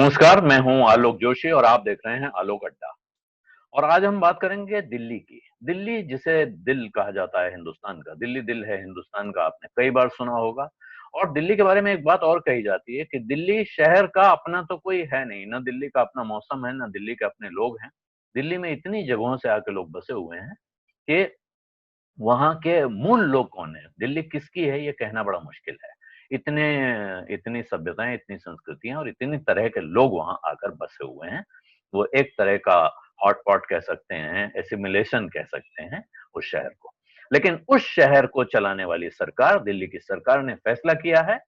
नमस्कार, मैं हूं आलोक जोशी और आप देख रहे हैं आलोक अड्डा। और आज हम बात करेंगे दिल्ली की। दिल्ली जिसे दिल कहा जाता है हिंदुस्तान का, दिल्ली दिल है हिंदुस्तान का, आपने कई बार सुना होगा। और दिल्ली के बारे में एक बात और कही जाती है कि दिल्ली शहर का अपना तो कोई है नहीं, ना दिल्ली का अपना मौसम है, ना दिल्ली के अपने लोग हैं। दिल्ली में इतनी जगहों से आके लोग बसे हुए हैं कि वहां के मूल लोग कौन है, दिल्ली किसकी है, ये कहना बड़ा मुश्किल है। इतने इतनी सभ्यताएं, इतनी संस्कृतियां और इतनी तरह के लोग वहां आकर बसे हुए हैं। वो एक तरह का हॉटपॉट कह सकते हैं, एसिमिलेशन कह सकते हैं उस शहर को। लेकिन उस शहर को चलाने वाली सरकार, दिल्ली की सरकार ने फैसला किया है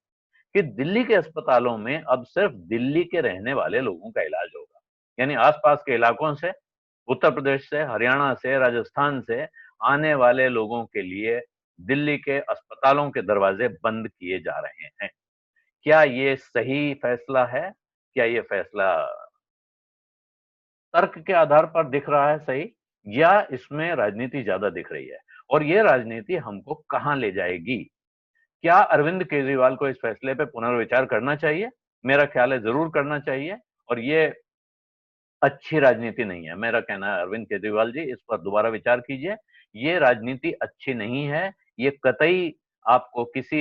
कि दिल्ली के अस्पतालों में अब सिर्फ दिल्ली के रहने वाले लोगों का इलाज होगा। यानी आसपास के इलाकों से, उत्तर प्रदेश से, हरियाणा से, राजस्थान से आने वाले लोगों के लिए दिल्ली के अस्पतालों के दरवाजे बंद किए जा रहे हैं। क्या ये सही फैसला है? क्या ये फैसला तर्क के आधार पर दिख रहा है सही, या इसमें राजनीति ज्यादा दिख रही है? और ये राजनीति हमको कहां ले जाएगी? क्या अरविंद केजरीवाल को इस फैसले पे पुनर्विचार करना चाहिए? मेरा ख्याल है जरूर करना चाहिए। और ये अच्छी राजनीति नहीं है। मेरा कहना है अरविंद केजरीवाल जी, इस पर दोबारा विचार कीजिए। ये राजनीति अच्छी नहीं है। ये कतई आपको किसी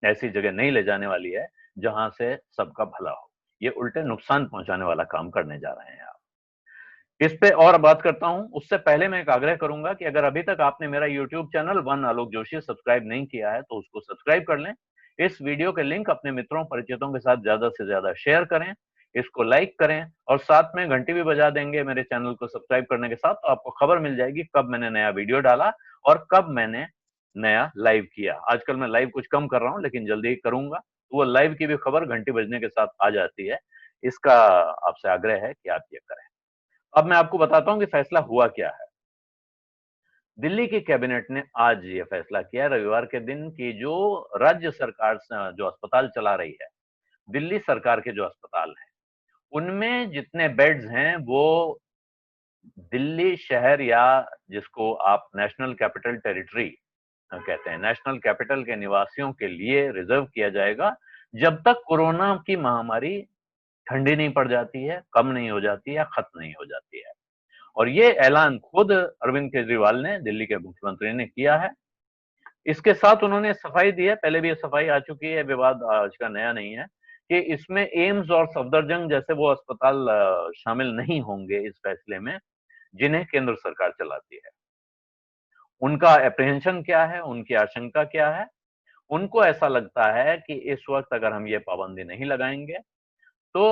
ऐसी जगह नहीं ले जाने वाली है जहां से सबका भला हो। ये उल्टे नुकसान पहुंचाने वाला काम करने जा रहे हैं आप। इस पे और बात करता हूं, उससे पहले मैं एक आग्रह करूंगा कि अगर अभी तक आपने मेरा यूट्यूब चैनल वन आलोक जोशी सब्सक्राइब नहीं किया है तो उसको सब्सक्राइब कर लें। इस वीडियो के लिंक अपने मित्रों परिचितों के साथ ज्यादा से ज्यादा शेयर करें, इसको लाइक करें और साथ में घंटी भी बजा देंगे मेरे चैनल को सब्सक्राइब करने के साथ, तो आपको खबर मिल जाएगी कब मैंने नया वीडियो डाला और कब मैंने नया लाइव किया। आजकल मैं लाइव कुछ कम कर रहा हूं लेकिन जल्दी ही करूंगा, तो वो लाइव की भी खबर घंटी बजने के साथ आ जाती है। इसका आपसे आग्रह है कि आप ये करें। अब मैं आपको बताता हूं कि फैसला हुआ क्या है। दिल्ली की कैबिनेट ने आज ये फैसला किया रविवार के दिन कि जो राज्य सरकार जो अस्पताल चला रही है, दिल्ली सरकार के जो अस्पताल हैं, उनमें जितने बेड्स हैं वो दिल्ली शहर, या जिसको आप नेशनल कैपिटल टेरिटरी कहते हैं, नेशनल कैपिटल के निवासियों के लिए रिजर्व किया जाएगा, जब तक कोरोना की महामारी ठंडी नहीं पड़ जाती है, कम नहीं हो जाती है या खत्म नहीं हो जाती है। और ये ऐलान खुद अरविंद केजरीवाल ने, दिल्ली के मुख्यमंत्री ने किया है। इसके साथ उन्होंने सफाई दी है, पहले भी ये सफाई आ चुकी है, विवाद आज का नया नहीं है, कि इसमें एम्स और सफदरजंग जैसे वो अस्पताल शामिल नहीं होंगे इस फैसले में जिन्हें केंद्र सरकार चलाती है। उनका एप्रीहेंशन क्या है, उनकी आशंका क्या है? उनको ऐसा लगता है कि इस वक्त अगर हम ये पाबंदी नहीं लगाएंगे तो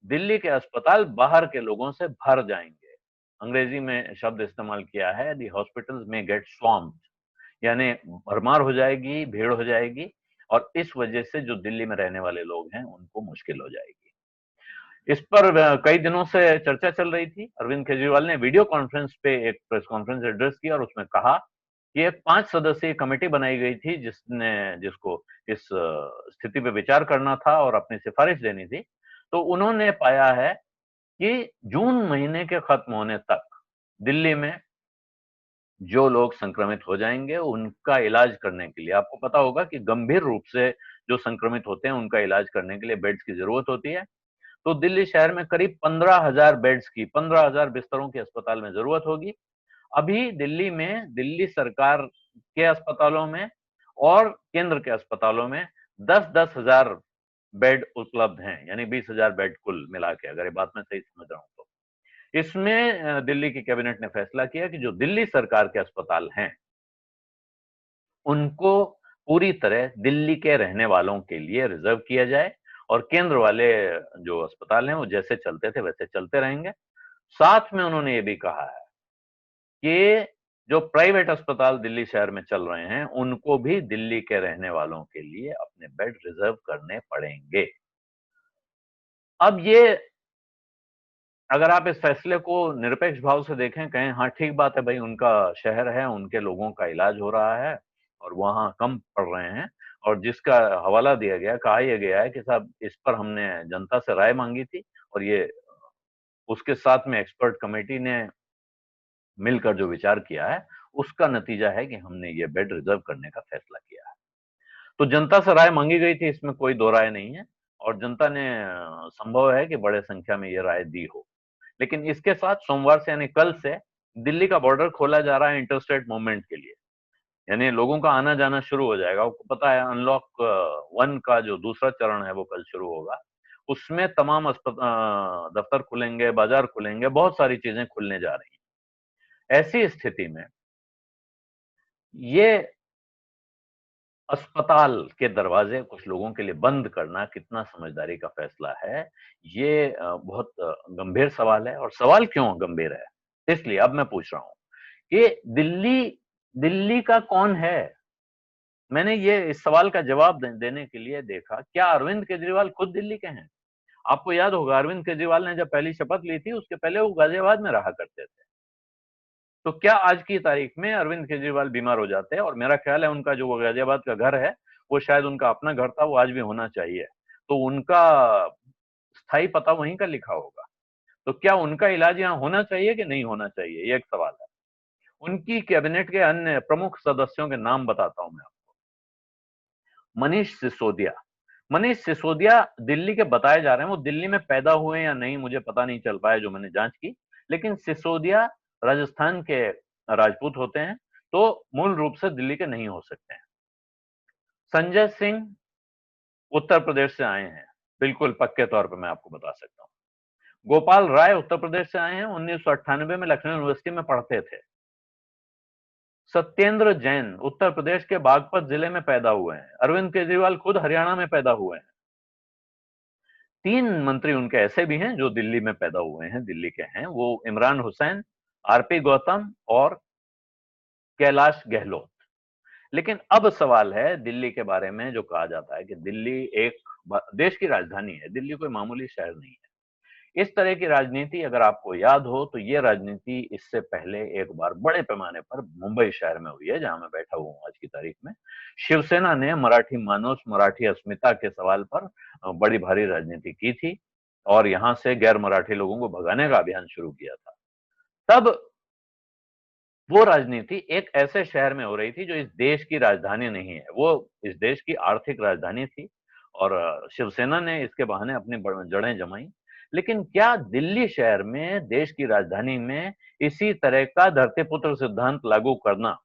दिल्ली के अस्पताल बाहर के लोगों से भर जाएंगे। अंग्रेजी में शब्द इस्तेमाल किया है, दी हॉस्पिटल्स में गेट स्वैम्प्ड, यानी भरमार हो जाएगी, भीड़ हो जाएगी, और इस वजह से जो दिल्ली में रहने वाले लोग हैं उनको मुश्किल हो जाएगी। इस पर कई दिनों से चर्चा चल रही थी। अरविंद केजरीवाल ने वीडियो कॉन्फ्रेंस पे एक प्रेस कॉन्फ्रेंस एड्रेस किया और उसमें कहा कि एक 5 सदस्यीय कमेटी बनाई गई थी जिसको इस स्थिति पे विचार करना था और अपनी सिफारिश देनी थी। तो उन्होंने पाया है कि जून महीने के खत्म होने तक दिल्ली में जो लोग संक्रमित हो जाएंगे उनका इलाज करने के लिए, आपको पता होगा कि गंभीर रूप से जो संक्रमित होते हैं उनका इलाज करने के लिए बेड्स की जरूरत होती है। तो दिल्ली शहर में करीब 15,000 बेड्स की, 15,000 बिस्तरों की अस्पताल में जरूरत होगी। अभी दिल्ली में, दिल्ली सरकार के अस्पतालों में और केंद्र के अस्पतालों में 10-10 हजार बेड उपलब्ध हैं, यानी 20,000 बेड कुल मिला के, अगर ये बात मैं सही समझ रहा हूं तो। इसमें दिल्ली की कैबिनेट ने फैसला किया कि जो दिल्ली सरकार के अस्पताल हैं उनको पूरी तरह दिल्ली के रहने वालों के लिए रिजर्व किया जाए और केंद्र वाले जो अस्पताल हैं वो जैसे चलते थे वैसे चलते रहेंगे। साथ में उन्होंने ये भी कहा है कि जो प्राइवेट अस्पताल दिल्ली शहर में चल रहे हैं उनको भी दिल्ली के रहने वालों के लिए अपने बेड रिजर्व करने पड़ेंगे। अब ये, अगर आप इस फैसले को निरपेक्ष भाव से देखें, कहें हाँ ठीक बात है भाई, उनका शहर है, उनके लोगों का इलाज हो रहा है और वहां कम पड़ रहे हैं, और जिसका हवाला दिया गया, कहा यह गया है कि साहब इस पर हमने जनता से राय मांगी थी और ये उसके साथ में एक्सपर्ट कमेटी ने मिलकर जो विचार किया है उसका नतीजा है कि हमने ये बेड रिजर्व करने का फैसला किया है। तो जनता से राय मांगी गई थी, इसमें कोई दो राय नहीं है। और जनता ने संभव है कि बड़े संख्या में ये राय दी हो। लेकिन इसके साथ सोमवार से यानी कल से दिल्ली का बॉर्डर खोला जा रहा है इंटरस्टेट मूवमेंट के लिए, यानी लोगों का आना जाना शुरू हो जाएगा। आपको पता है अनलॉक 1 का जो दूसरा चरण है वो कल शुरू होगा। उसमें तमाम दफ्तर खुलेंगे, बाजार खुलेंगे, बहुत सारी चीजें खुलने जा रही हैं। ऐसी स्थिति में ये अस्पताल के दरवाजे कुछ लोगों के लिए बंद करना कितना समझदारी का फैसला है, ये बहुत गंभीर सवाल है। और सवाल क्यों गंभीर है, इसलिए अब मैं पूछ रहा हूं कि दिल्ली दिल्ली का कौन है। मैंने ये इस सवाल का जवाब देने के लिए देखा, क्या अरविंद केजरीवाल खुद दिल्ली के हैं? आपको याद होगा अरविंद केजरीवाल ने जब पहली शपथ ली थी उसके पहले वो गाजियाबाद में रहा करते थे। तो क्या आज की तारीख में अरविंद केजरीवाल बीमार हो जाते हैं, और मेरा ख्याल है उनका जो वो गाजियाबाद का घर है वो शायद उनका अपना घर था, वो आज भी होना चाहिए, तो उनका स्थायी पता वहीं का लिखा होगा। तो क्या उनका इलाज यहाँ होना चाहिए कि नहीं होना चाहिए, ये एक सवाल है। उनकी कैबिनेट के अन्य प्रमुख सदस्यों के नाम बताता हूं मैं आपको। मनीष सिसोदिया। मनीष सिसोदिया दिल्ली के बताए जा रहे हैं, वो दिल्ली में पैदा हुए या नहीं मुझे पता नहीं चल पाया जो मैंने जांच की, लेकिन सिसोदिया राजस्थान के राजपूत होते हैं, तो मूल रूप से दिल्ली के नहीं हो सकते हैं। संजय सिंह उत्तर प्रदेश से आए हैं, बिल्कुल पक्के तौर पर मैं आपको बता सकता हूं। गोपाल राय उत्तर प्रदेश से आए हैं, 1998 में लखनऊ यूनिवर्सिटी में पढ़ते थे। सत्येंद्र जैन उत्तर प्रदेश के बागपत जिले में पैदा हुए हैं। अरविंद केजरीवाल खुद हरियाणा में पैदा हुए हैं। 3 मंत्री उनके ऐसे भी हैं जो दिल्ली में पैदा हुए हैं, दिल्ली के हैं, वो इमरान हुसैन, आरपी गौतम और कैलाश गहलोत। लेकिन अब सवाल है दिल्ली के बारे में, जो कहा जाता है कि दिल्ली एक देश की राजधानी है, दिल्ली कोई मामूली शहर नहीं है। इस तरह की राजनीति अगर आपको याद हो तो ये राजनीति इससे पहले एक बार बड़े पैमाने पर मुंबई शहर में हुई है, जहां मैं बैठा हुआ हूं आज की तारीख में। शिवसेना ने मराठी मानुष, मराठी अस्मिता के सवाल पर बड़ी भारी राजनीति की थी और यहां से गैर मराठी लोगों को भगाने का अभियान शुरू किया था। तब वो राजनीति एक ऐसे शहर में हो रही थी जो इस देश की राजधानी नहीं है, वो इस देश की आर्थिक राजधानी थी, और शिवसेना ने इसके बहाने अपनी जड़ें जमाई। लेकिन क्या दिल्ली शहर में, देश की राजधानी में, इसी तरह का धरतीपुत्र सिद्धांत लागू करना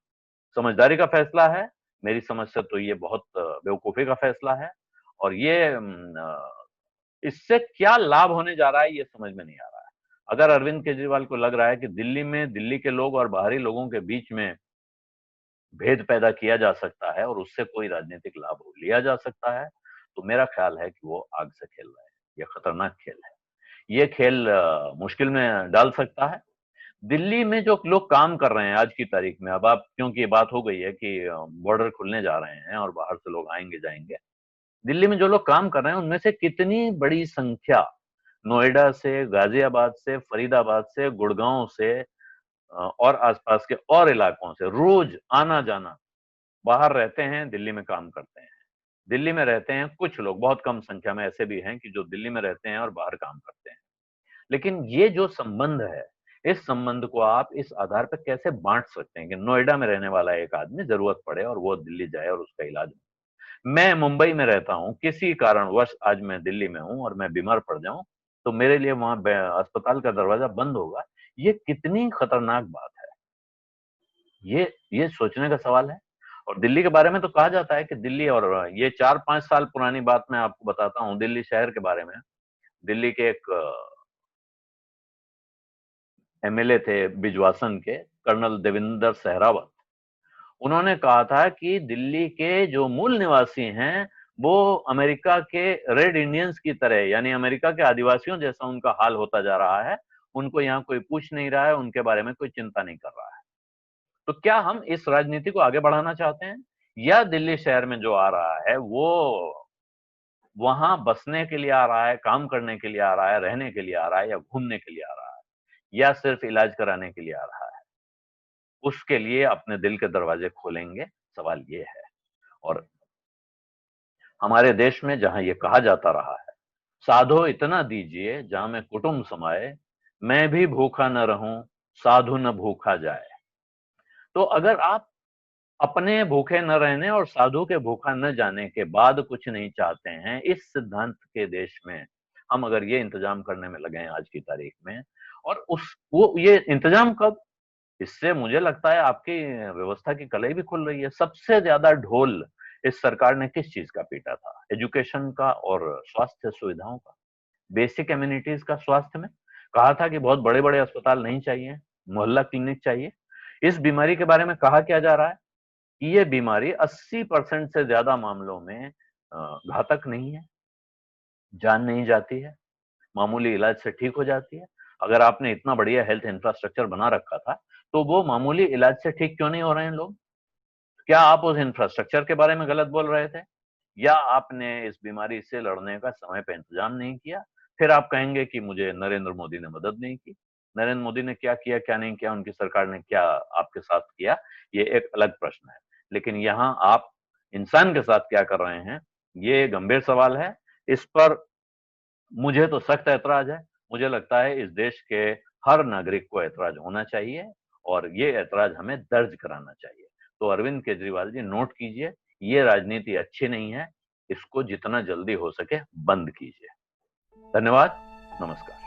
समझदारी का फैसला है? मेरी समझ से तो ये बहुत बेवकूफी का फैसला है। और ये इससे क्या लाभ होने जा रहा है ये समझ में नहीं आ रहा है। अगर अरविंद केजरीवाल को लग रहा है कि दिल्ली में दिल्ली के लोग और बाहरी लोगों के बीच में भेद पैदा किया जा सकता है और उससे कोई राजनीतिक लाभ लिया जा सकता है, तो मेरा ख्याल है कि वो आग से खेल रहे हैं। ये खतरनाक खेल है। ये खेल मुश्किल में डाल सकता है। दिल्ली में जो लोग काम कर रहे हैं आज की तारीख में, अब आप क्योंकि बात हो गई है कि बॉर्डर खुलने जा रहे हैं और बाहर से लोग आएंगे जाएंगे, दिल्ली में जो लोग काम कर रहे हैं उनमें से कितनी बड़ी संख्या नोएडा से, गाजियाबाद से, फरीदाबाद से, गुड़गांव से और आसपास के और इलाकों से रोज आना जाना, बाहर रहते हैं, दिल्ली में काम करते हैं। दिल्ली में रहते हैं कुछ लोग, बहुत कम संख्या में ऐसे भी हैं कि जो दिल्ली में रहते हैं और बाहर काम करते हैं। लेकिन ये जो संबंध है, इस संबंध को आप इस आधार पर कैसे बांट सकते हैं कि नोएडा में रहने वाला एक आदमी जरूरत पड़े और वो दिल्ली जाए और उसका इलाज हो। मैं मुंबई में रहता हूं, किसी कारणवश आज मैं दिल्ली में हूं और मैं बीमार पड़ जाऊं, तो मेरे लिए वहां अस्पताल का दरवाजा बंद होगा। ये कितनी खतरनाक बात है, ये सोचने का सवाल है। और दिल्ली के बारे में तो कहा जाता है कि दिल्ली, और ये 4-5 साल पुरानी बात मैं आपको बताता हूं दिल्ली शहर के बारे में। दिल्ली के एक एमएलए थे बिजवासन के, कर्नल देविंदर सहरावत। उन्होंने कहा था कि दिल्ली के जो मूल निवासी हैं वो अमेरिका के रेड इंडियंस की तरह, यानी अमेरिका के आदिवासियों जैसा उनका हाल होता जा रहा है। उनको यहाँ कोई पूछ नहीं रहा है, उनके बारे में कोई चिंता नहीं कर रहा है। तो क्या हम इस राजनीति को आगे बढ़ाना चाहते हैं, या दिल्ली शहर में जो आ रहा है वो वहां बसने के लिए आ रहा है, काम करने के लिए आ रहा है, रहने के लिए आ रहा है, या घूमने के लिए आ रहा है, या सिर्फ इलाज कराने के लिए आ रहा है? उसके लिए अपने दिल के दरवाजे खोलेंगे, सवाल ये है। और हमारे देश में जहां ये कहा जाता रहा है, साधो इतना दीजिए जहां में कुटुंब समाए, मैं भी भूखा न रहूं, साधु न भूखा जाए। तो अगर आप अपने भूखे न रहने और साधु के भूखा न जाने के बाद कुछ नहीं चाहते हैं, इस सिद्धांत के देश में हम अगर ये इंतजाम करने में लगे हैं आज की तारीख में, और उस वो ये इंतजाम कब, इससे मुझे लगता है आपकी व्यवस्था की कलई भी खुल रही है। सबसे ज्यादा ढोल इस सरकार ने किस चीज का पीटा था? एजुकेशन का और स्वास्थ्य सुविधाओं का, बेसिक एम्यूनिटीज का। स्वास्थ्य में कहा था कि बहुत बड़े बड़े अस्पताल नहीं चाहिए, मोहल्ला क्लिनिक चाहिए। इस बीमारी के बारे में कहा क्या जा रहा है कि ये बीमारी 80% से ज्यादा मामलों में घातक नहीं है, जान नहीं जाती है, मामूली इलाज से ठीक हो जाती है। अगर आपने इतना बढ़िया हेल्थ इंफ्रास्ट्रक्चर बना रखा था, तो वो मामूली इलाज से ठीक क्यों नहीं हो रहे हैं लोग? क्या आप उस इंफ्रास्ट्रक्चर के बारे में गलत बोल रहे थे, या आपने इस बीमारी से लड़ने का समय पे इंतजाम नहीं किया? फिर आप कहेंगे कि मुझे नरेंद्र मोदी ने मदद नहीं की। नरेंद्र मोदी ने क्या किया, क्या नहीं किया, उनकी सरकार ने क्या आपके साथ किया, ये एक अलग प्रश्न है। लेकिन यहाँ आप इंसान के साथ क्या कर रहे हैं, ये गंभीर सवाल है। इस पर मुझे तो सख्त ऐतराज है। मुझे लगता है इस देश के हर नागरिक को ऐतराज होना चाहिए, और ये ऐतराज हमें दर्ज कराना चाहिए। तो अरविंद केजरीवाल जी, नोट कीजिए, ये राजनीति अच्छी नहीं है। इसको जितना जल्दी हो सके बंद कीजिए। धन्यवाद। नमस्कार।